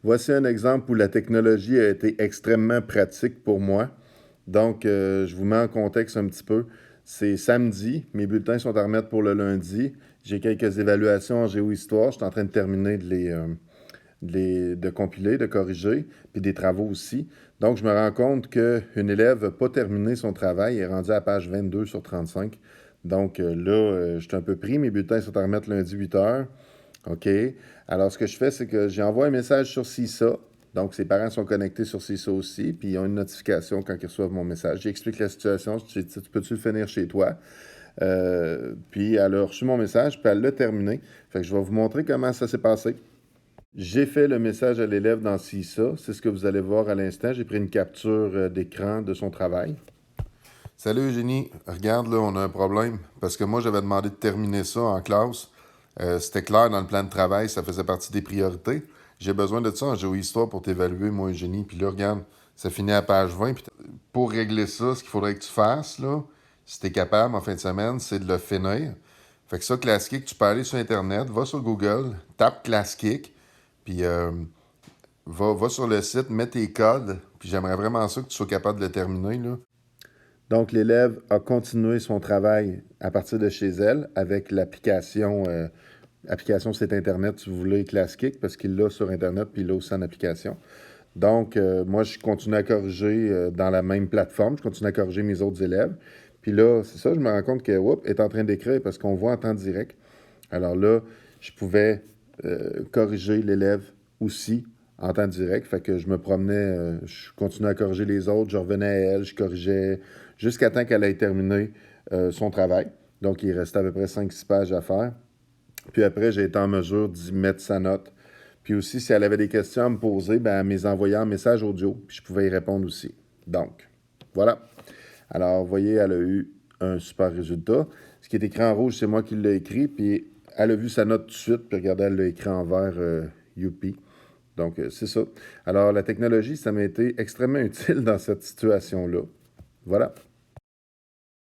Voici un exemple où la technologie a été extrêmement pratique pour moi. Donc, je vous mets en contexte un petit peu. C'est samedi, mes bulletins sont à remettre pour le lundi. J'ai quelques évaluations en géohistoire. Je suis en train de terminer de compiler, de corriger, puis des travaux aussi. Donc, je me rends compte qu'une élève n'a pas terminé son travail, elle est rendue à la page 22 sur 35. Donc là, je suis un peu pris. Mes bulletins sont à remettre lundi 8 heures. OK. Alors, ce que je fais, c'est que j'envoie un message sur CISA. Donc, ses parents sont connectés sur CISA aussi, puis ils ont une notification quand ils reçoivent mon message. J'explique la situation. Je dis, tu peux-tu le finir chez toi? Puis, elle a reçu mon message, puis elle l'a terminé. Fait que je vais vous montrer comment ça s'est passé. J'ai fait le message à l'élève dans CISA. C'est ce que vous allez voir à l'instant. J'ai pris une capture d'écran de son travail. Salut Eugénie, regarde là, on a un problème. Parce que moi, j'avais demandé de terminer ça en classe. C'était clair dans le plan de travail, ça faisait partie des priorités. J'ai besoin de ça en géohistoire pour t'évaluer, moi, Eugénie. Puis là, regarde, ça finit à page 20. Puis pour régler ça, ce qu'il faudrait que tu fasses, là, si t'es capable en fin de semaine, c'est de le finir. Fait que ça, ClassKick, tu peux aller sur Internet, va sur Google, tape ClassKick, puis va sur le site, mets tes codes, puis j'aimerais vraiment ça que tu sois capable de le terminer, là. Donc, l'élève a continué son travail à partir de chez elle avec l'application site Internet, si vous voulez, ClassKick, parce qu'il l'a sur Internet puis il l'a aussi en application. Donc, moi, je continue à corriger dans la même plateforme. Je continue à corriger mes autres élèves. Puis là, c'est ça, je me rends compte que Whoop est en train d'écrire parce qu'on voit en temps direct. Alors là, je pouvais corriger l'élève aussi en temps direct. Fait que je me promenais, je continuais à corriger les autres, je revenais à elle, je corrigeais jusqu'à temps qu'elle ait terminé son travail. Donc, il restait à peu près 5-6 pages à faire. Puis après, j'ai été en mesure d'y mettre sa note. Puis aussi, si elle avait des questions à me poser, ben, elle me les envoyait en message audio, puis je pouvais y répondre aussi. Donc, voilà. Alors, vous voyez, elle a eu un super résultat. Ce qui est écrit en rouge, c'est moi qui l'ai écrit, puis elle a vu sa note tout de suite, puis regardez, elle l'a écrit en vert, Youpi. Donc, c'est ça. Alors, la technologie, ça m'a été extrêmement utile dans cette situation-là. Voilà.